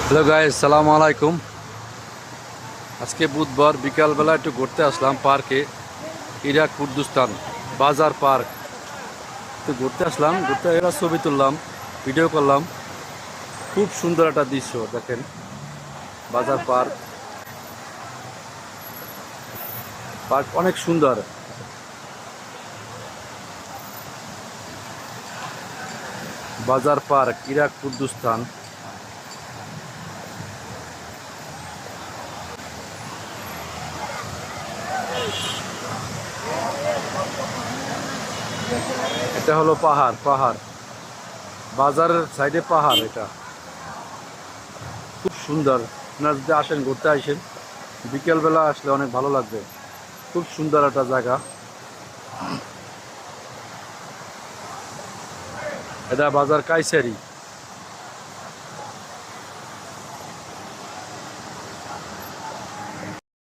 Hello guys, সালামু আলাইকুম। আজকে বুধবার বিকালবেলা একটু ঘুরতে আসলাম পার্কে। ইরাক কুর্দিস্তান বাজার পার্ক একটু ঘুরতে আসলাম। ঘুরতে এরা ছবি তুললাম, ভিডিও করলাম। খুব সুন্দর একটা দৃশ্য দেখেন। বাজার পার্ক, পার্ক অনেক সুন্দর। বাজার পার্ক, ইরাক কুর্দিস্তান। এটা হলো পাহাড়, পাহাড় বাজারের সাইডে পাহাড়। এটা খুব সুন্দর। আপনারা যদি আসেন, ঘুরতে আসেন, বিকেলবেলা আসলে অনেক ভালো লাগবে। খুব সুন্দর একটা জায়গা। এটা বাজার কাইসারি।